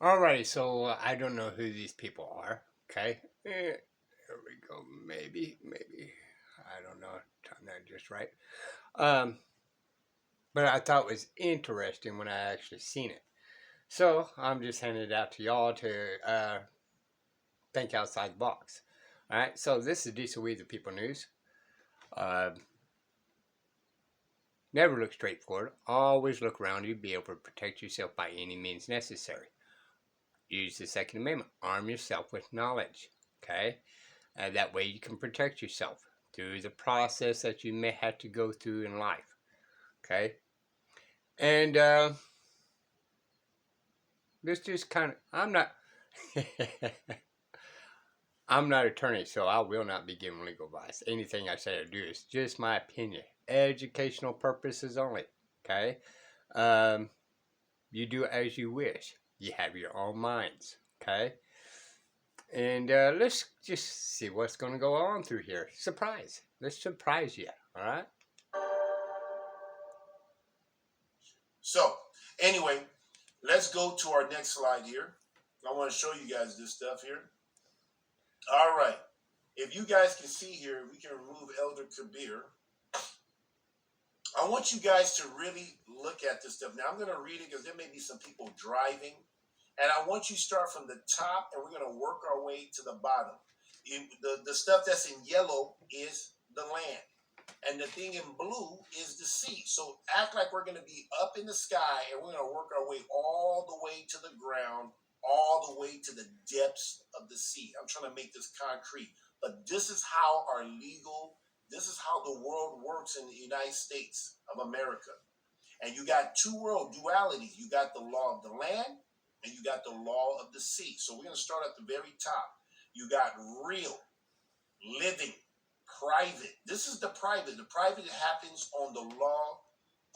Alrighty, so I don't know who these people are. Okay, here we go. Maybe I don't know. Time that just right. Um, but I thought it was interesting when I actually seen it. So I'm just handing it out to y'all to think outside the box. All right. So this is Diesel We the People News. Uh, Never look straight forward. Always look around you. Be able to protect yourself by any means necessary. Use the Second Amendment. Arm yourself with knowledge. Okay. That way you can protect yourself through the process that you may have to go through in life. Okay. And this just kind of, I'm not an attorney, so I will not be giving legal advice. Anything I say or do is just my opinion. Educational purposes only. Okay. Um, you do as you wish. You have your own minds. Okay. And let's just see what's going to go on through here. Surprise. Let's surprise you. All right. So, anyway, let's go to our next slide here. I want to show you guys this stuff here. All right. If you guys can see here, we can remove Elder Kabir. I want you guys to really look at this stuff. Now, I'm going to read it because there may be some people driving. And I want you to start from the top, and we're going to work our way to the bottom. The stuff that's in yellow is the land. And the thing in blue is the sea. So act like we're going to be up in the sky, and we're going to work our way all the way to the ground, all the way to the depths of the sea. I'm trying to make this concrete. But this is how this is how the world works in the United States of America. And you got two world dualities. You got the law of the land, and you got the law of the sea. So we're going to start at the very top. You got real, living, private. This is the private. The private happens on the law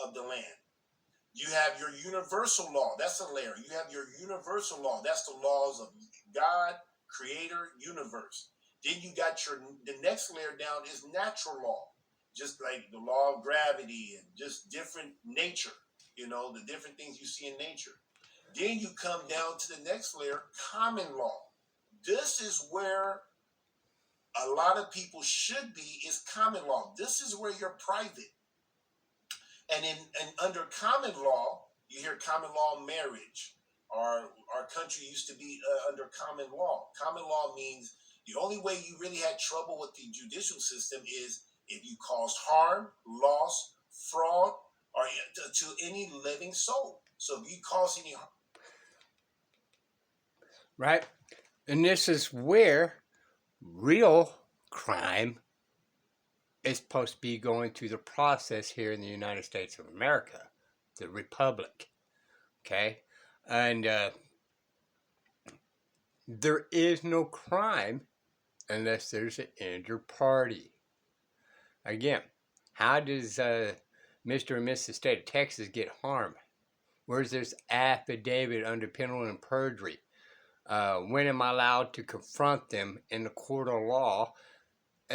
of the land. You have your universal law. That's a layer. You have your universal law. That's the laws of God, creator, universe. Then you got the next layer down is natural law, just like the law of gravity and just different nature, the different things you see in nature. Then you come down to the next layer, common law. This is where a lot of people should be, is common law. This is where you're private. And under common law, you hear common law marriage. Our country used to be under common law. Common law means the only way you really had trouble with the judicial system is if you caused harm, loss, fraud, or to any living soul. So if you cause any harm, Right. And this is where real crime is supposed to be going through the process here in the United States of America, the Republic. Okay? And there is no crime unless there's an injured party. Again, how does Mr. and Mrs. State of Texas get harmed? Where's this affidavit under penalty and perjury? When am I allowed to confront them in the court of law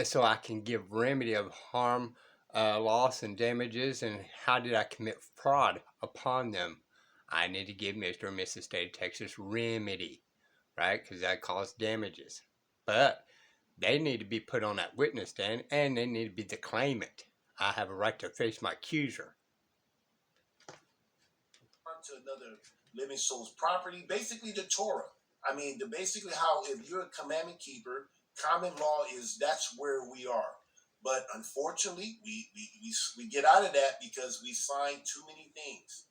so I can give remedy of harm, loss, and damages? And how did I commit fraud upon them? I need to give Mr. and Mrs. State of Texas remedy, right? Because that caused damages. But they need to be put on that witness stand, and they need to be the claimant. I have a right to face my accuser. to another living soul's property, basically the Torah. I mean, basically how if you're a commandment keeper, common law is that's where we are. But unfortunately, we get out of that because we sign too many things.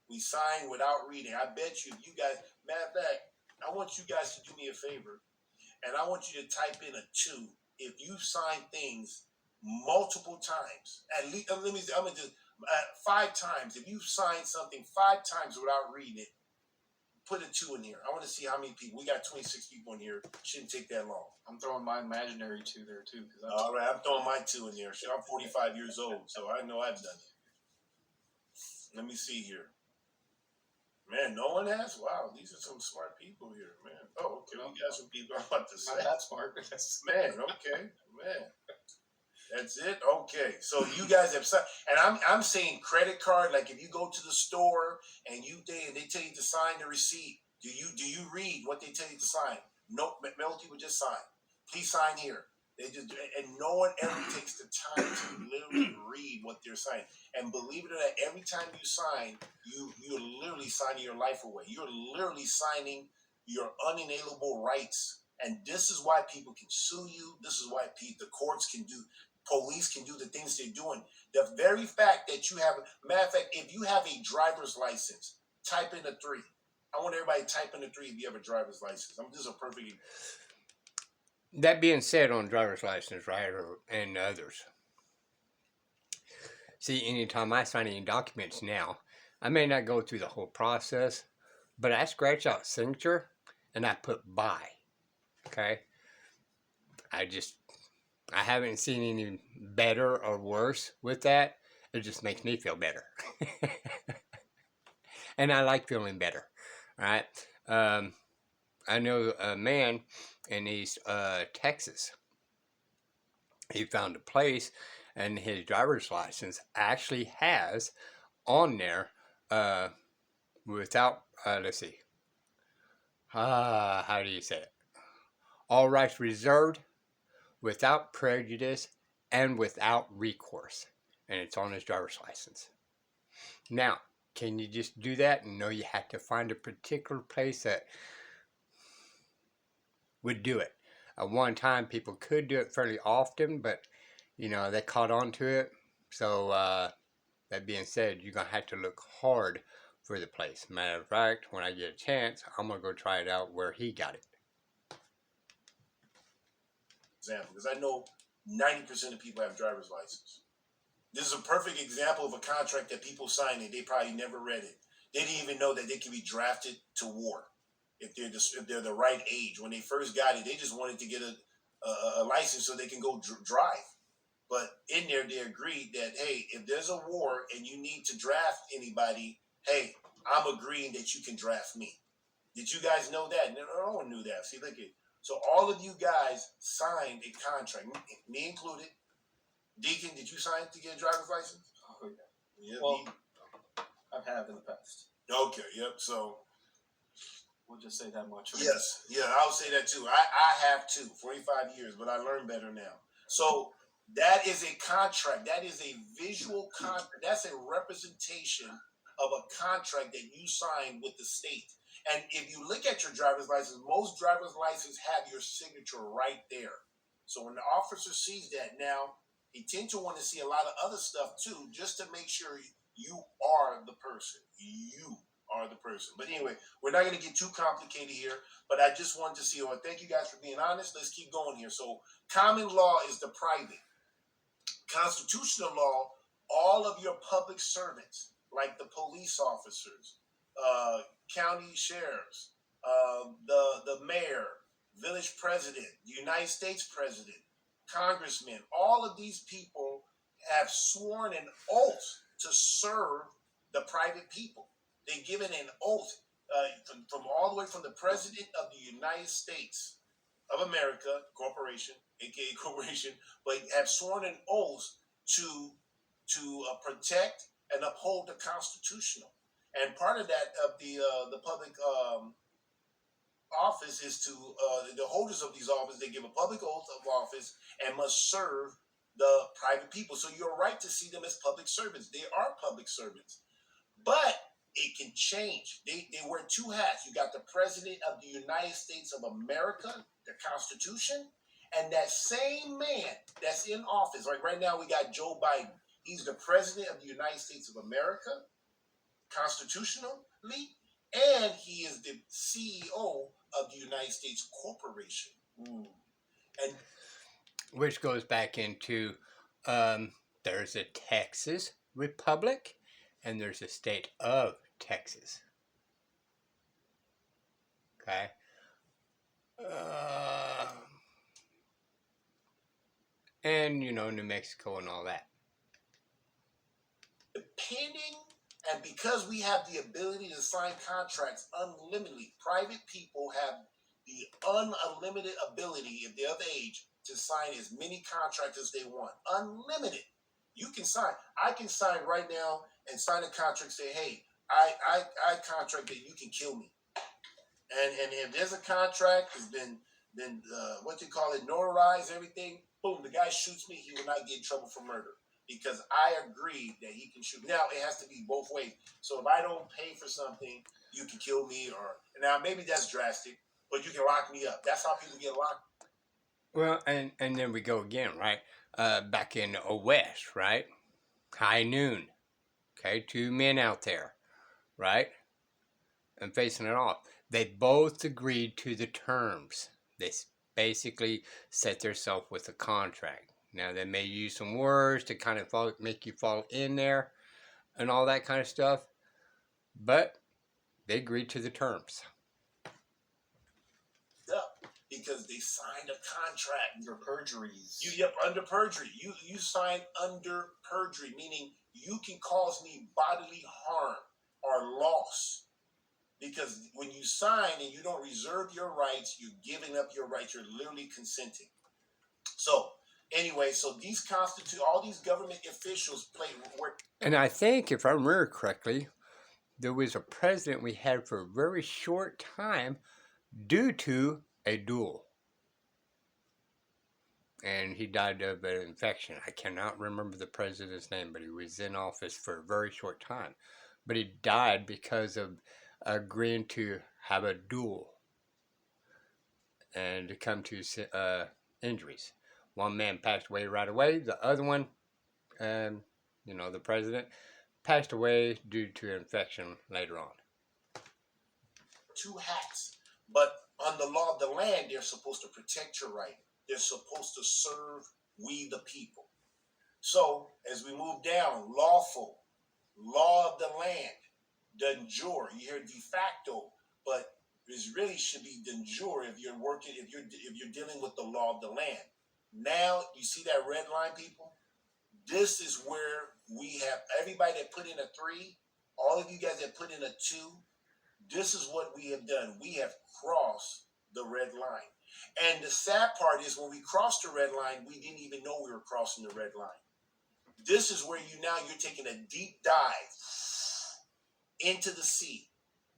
We sign without reading. I bet you guys, matter of fact, I want you guys to do me a favor, and I want you to type in a 2 if you sign things multiple times. At least, I'm gonna just 5 times. If you sign something 5 times without reading it, put a 2 in here. I want to see how many people. We got 26 people in here. Shouldn't take that long. I'm throwing my imaginary 2 there too. All right, I'm throwing my 2 in there. I'm 45 years old, so I know I've done it. Let me see here. Man, no one has? Wow, these are some smart people here, man. Oh, okay, we got some people I'm about to say. Not that smart. Man, okay, man. That's it. Okay, so you guys have signed, and I'm saying credit card. Like if you go to the store and they tell you to sign the receipt, Do you read what they tell you to sign? No, most people just sign. Please sign here. They just, and no one ever takes the time to literally read what they're signing. And believe it or not, every time you sign, you're literally signing your life away. You're literally signing your unalienable rights. And this is why people can sue you. This is why the courts can do, police can do the things they're doing. The very fact that you have, matter of fact, if you have a driver's license, type in a 3. I want everybody to type in a 3 if you have a driver's license. This is a perfect. That being said, on driver's license, right, and others. See, anytime I sign any documents now, I may not go through the whole process, but I scratch out signature and I put by. Okay? I haven't seen any better or worse with that. It just makes me feel better. And I like feeling better. Right? I know a man in East Texas. He found a place, and his driver's license actually has on there without, let's see, how do you say it? All rights reserved, without prejudice, and without recourse. And it's on his driver's license. Now, can you just do that? No, you have to find a particular place that would do it. At one time, people could do it fairly often, but they caught on to it. So that being said, you're gonna have to look hard for the place. Matter of fact, when I get a chance, I'm gonna go try it out where he got it. Example, because I know 90% of people have driver's license. This is a perfect example of a contract that people sign and they probably never read it. They didn't even know that they could be drafted to war if they're the right age. When they first got it, they just wanted to get a license so they can go drive. But in there, they agreed that, hey, if there's a war and you need to draft anybody, hey, I'm agreeing that you can draft me. Did you guys know that? No one knew that. See, look at. So all of you guys signed a contract, me included. Deacon, did you sign to get a driver's license? Oh, yeah. Yeah. Well, I have in the past. Okay. Yep. So. We'll just say that much. Right? Yes. Yeah, I'll say that too. I have too, 45 years, but I learned better now. So that is a contract. That is a visual contract. That's a representation of a contract that you signed with the state. And if you look at your driver's license, most driver's licenses have your signature right there. So when the officer sees that now, he tends to want to see a lot of other stuff too, just to make sure you are the person. You are the person. But anyway, we're not going to get too complicated here, but I just wanted to see, thank you guys for being honest. Let's keep going here. So common law is the private. Constitutional law, all of your public servants, like the police officers, county sheriffs, the mayor, village president, the United States president, congressmen, all of these people have sworn an oath to serve the private people. They've given an oath from all the way from the president of the United States of America, corporation, aka corporation, but have sworn an oath to protect and uphold the constitutional. And part of that of the public office is to the holders of these offices. They give a public oath of office and must serve the private people. So you're right to see them as public servants. They are public servants, but it can change. They wear two hats. You got the president of the United States of America, the Constitution, and that same man that's in office. Like right now, we got Joe Biden. He's the president of the United States of America, constitutionally, and he is the CEO of the United States Corporation. And which goes back into there's a Texas Republic and there's a state of Texas. Okay. And New Mexico and all that. Depending, and because we have the ability to sign contracts unlimitedly, private people have the unlimited ability, if they're of age, to sign as many contracts as they want. Unlimited. You can sign. I can sign right now and sign a contract, say, hey, I contract that you can kill me. And if there's a contract has been what you call it, notarized, everything, boom, the guy shoots me, he will not get in trouble for murder because I agree that he can shoot. Now it has to be both ways. So if I don't pay for something, you can kill me, or now maybe that's drastic, but you can lock me up. That's how people get locked. Well, and then we go again, right? Back in West, right? High noon. Okay, two men out there, right? And facing it off. They both agreed to the terms. They basically set themselves with a contract. Now they may use some words to kind of make you fall in there and all that kind of stuff, but they agreed to the terms. Up because they signed a contract. Under perjuries. Under perjury. You signed under perjury, meaning you can cause me bodily harm or loss. Because when you sign and you don't reserve your rights, you're giving up your rights. You're literally consenting. So anyway, so all these government officials play. And I think, if I remember correctly, there was a president we had for a very short time due to a duel. And he died of an infection. I cannot remember the president's name, but he was in office for a very short time. But he died because of agreeing to have a duel and to come to injuries. One man passed away right away. The other one, the president, passed away due to infection later on. Two hats. But on the law of the land, they're supposed to protect your right. They're supposed to serve we the people. So as we move down, lawful, law of the land, de jure. You hear de facto, but it really should be de jure if you're working, if you're dealing with the law of the land. Now you see that red line, people? This is where we have everybody that put in a 3, all of you guys that put in a 2. This is what we have done. We have crossed the red line. And the sad part is when we crossed the red line, we didn't even know we were crossing the red line. This is where you're taking a deep dive into the sea.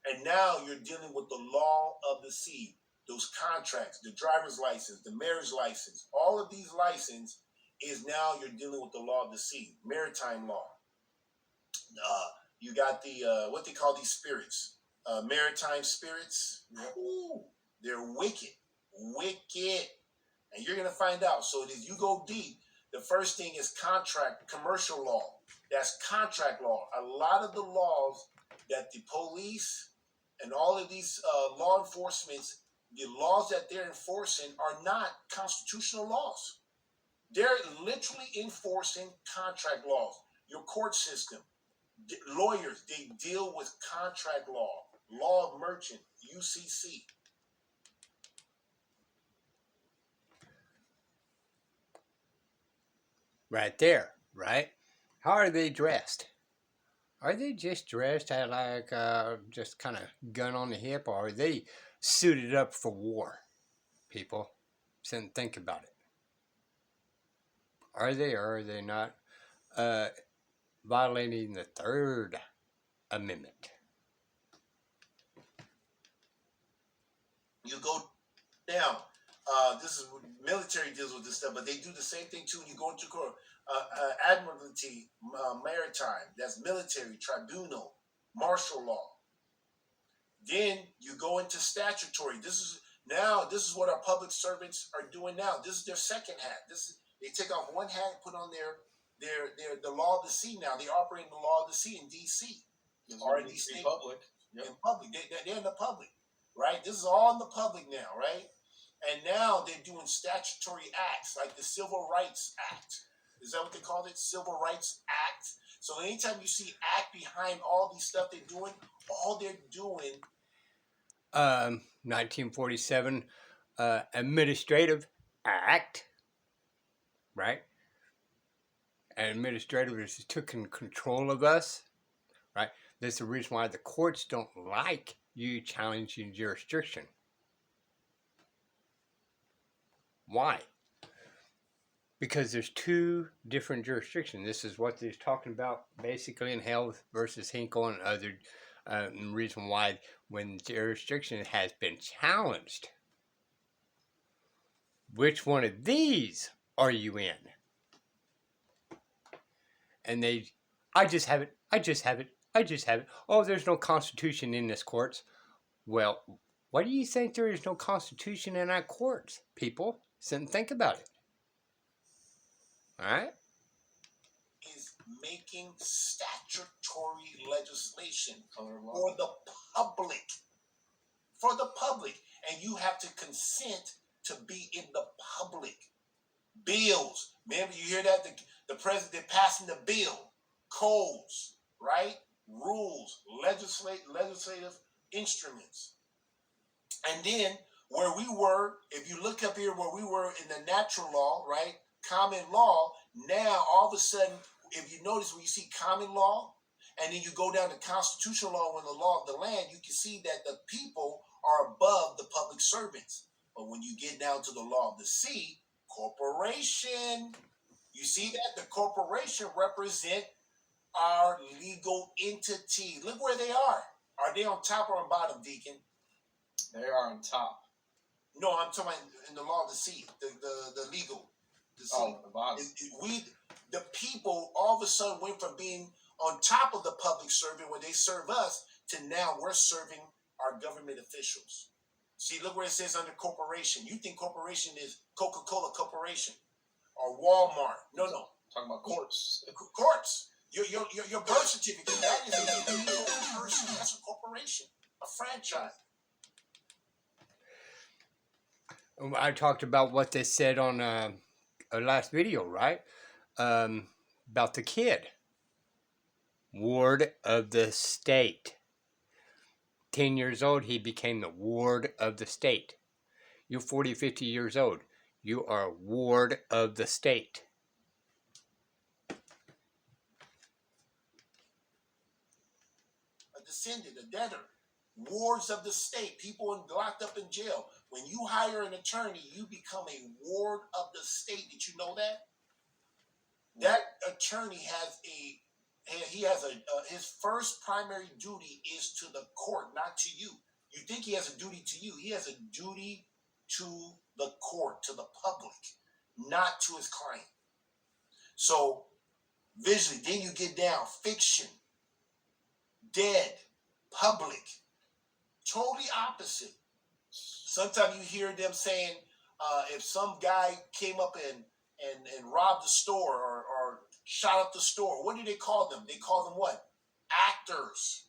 And now you're dealing with the law of the sea. Those contracts, the driver's license, the marriage license, all of these licenses is now you're dealing with the law of the sea, maritime law. You got the, what they call these spirits, maritime spirits. Ooh, they're wicked. And you're going to find out. So if you go deep, the first thing is commercial law. That's contract law. A lot of the laws that the police and all of these law enforcements, the laws that they're enforcing are not constitutional laws. They're literally enforcing contract laws. Your court system, lawyers, they deal with contract law of merchant, UCC. Right there, right? How are they dressed? Are they just dressed at like just kind of gun on the hip, or are they suited up for war? People, sit and think about it. Are they or are they not violating the Third Amendment? You go down. This is military deals with this stuff, but they do the same thing too. You go into court, admiralty, maritime. That's military, tribunal, martial law. Then you go into statutory. This is what our public servants are doing now. This is their second hat. They take off one hat and put on the law of the sea now. They operate in the law of the sea in D.C. or in the public. Yep. In public. They're in the public, right? This is all in the public now, right? And now they're doing statutory acts like the Civil Rights Act. Is that what they call it? Civil Rights Act. So anytime you see act behind all these stuff they're doing, all they're doing. 1947 Administrative Act, right? And administrative is took control of us, right? That's the reason why the courts don't like you challenging jurisdiction. Why? Because there's two different jurisdictions. This is what they're talking about basically in Hale versus Hinkle and reason why when jurisdiction has been challenged, which one of these are you in? And they, I just have it, I just have it, I just have it. Oh, there's no constitution in this courts. Well, why do you think there is no constitution in our courts, people? Sit and think about it. All right? Is making statutory legislation Color of law. for the public. For the public. And you have to consent to be in the public. Bills. Remember, you hear that? The president passing the bill. Codes, right? Rules, legislative instruments. And then where we were, if you look up here where we were in the natural law, right? Common law, now all of a sudden, if you notice when you see common law, and then you go down to constitutional law when the law of the land, you can see that the people are above the public servants. But when you get down to the law of the sea, corporation, you see that? The corporation represent our legal entity. Look where they are. Are they on top or on bottom, Deacon? They are on top. No, I'm talking about in the law of the sea, the legal. The sea. Oh, the bottom. The people all of a sudden went from being on top of the public servant when they serve us to now we're serving our government officials. See, look where it says under corporation. You think corporation is Coca-Cola Corporation or Walmart. No. Talking about courts. Courts. Your birth certificate, that is a legal person. That's a corporation, a franchise. I talked about what they said on a last video, right? About the kid. Ward of the state. 10 years old, he became the ward of the state. You're 40, 50 years old. You are a ward of the state. A descendant, a debtor. Wards of the state, people locked up in jail. When you hire an attorney, you become a ward of the state. Did you know that? That attorney has his first primary duty is to the court, not to you. You think he has a duty to you. He has a duty to the court, to the public, not to his client. So visually, then you get down, fiction, dead, public, totally opposite. Sometimes you hear them saying, if some guy came up and robbed the store or shot up the store, what do they call them? They call them what? Actors.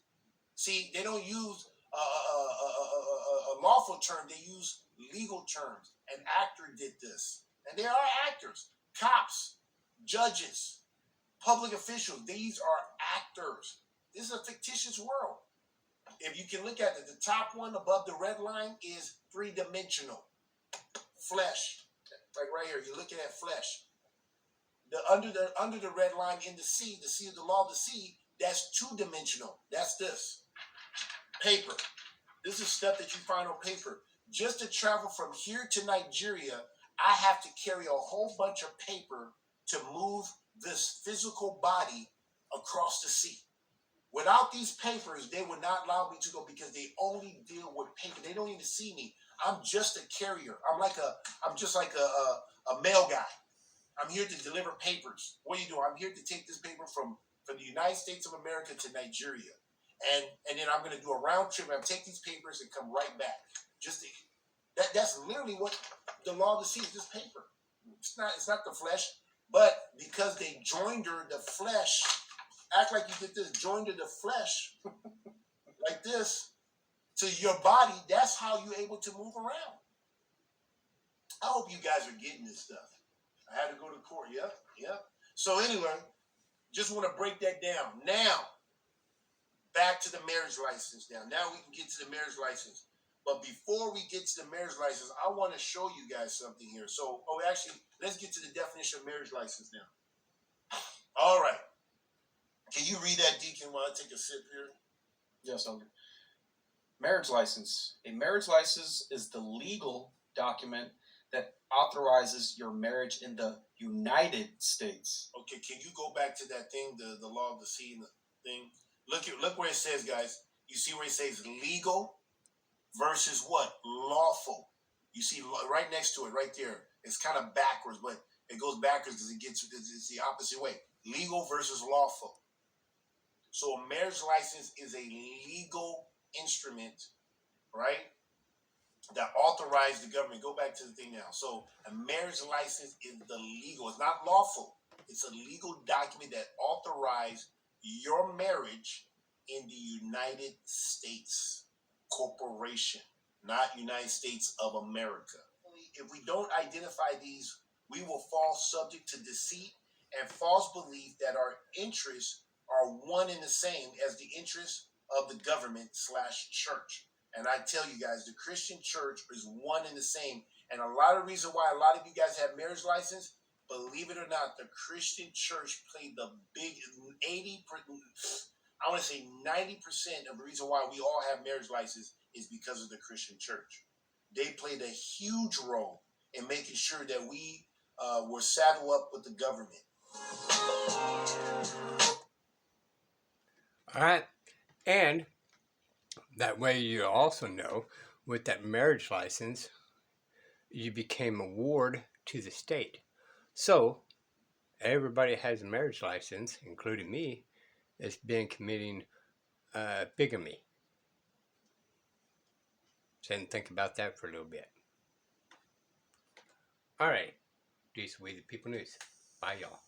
See, they don't use a lawful term. They use legal terms. An actor did this. And they are actors. Cops, judges, public officials. These are actors. This is a fictitious world. If you can look at it, the top one above the red line is three-dimensional. Flesh. Like right here, you're looking at flesh. Under the red line in the sea of the law of the sea, that's two-dimensional. That's this. Paper. This is stuff that you find on paper. Just to travel from here to Nigeria, I have to carry a whole bunch of paper to move this physical body across the sea. Without these papers, they would not allow me to go because they only deal with paper. They don't even see me. I'm just a carrier. I'm just like a mail guy. I'm here to deliver papers. What do you do? I'm here to take this paper from the United States of America to Nigeria. And then I'm going to do a round trip. I'm take these papers and come right back. That's literally what the law of the sea is, just paper. It's not the flesh. But because they joined the flesh, act like you did this, joined the flesh like this to your body, that's how you're able to move around. I hope you guys are getting this stuff. I had to go to court. Yep. So anyway, just want to break that down. Now, back to the marriage license now. Now we can get to the marriage license. But before we get to the marriage license, I want to show you guys something here. So, actually, let's get to the definition of marriage license now. All right. Can you read that, Deacon, while I take a sip here? Yes, Elder. Marriage license. A marriage license is the legal document that authorizes your marriage in the United States. Okay, can you go back to that thing, the law of the sea and the thing? Look where it says, guys. You see where it says legal versus what? Lawful. You see right next to it, right there. It's kind of backwards, but it goes backwards because it's the opposite way. Legal versus lawful. So a marriage license is a legal instrument, right? That authorize the government. Go back to the thing now. So a marriage license is the legal. It's not lawful. It's a legal document that authorizes your marriage in the United States Corporation, not United States of America. If we don't identify these, we will fall subject to deceit and false belief that our interests are one and the same as the interests of the government / church. And I tell you guys, the Christian church is one and the same. And a lot of reason why a lot of you guys have marriage license, believe it or not, the Christian church played the big 80%, I want to say 90% of the reason why we all have marriage license is because of the Christian church. They played a huge role in making sure that we were saddled up with the government. All right. And that way you also know with that marriage license, you became a ward to the state. So everybody has a marriage license, including me, that's been committing bigamy. So think about that for a little bit. All right. Peace, we the people news. Bye, y'all.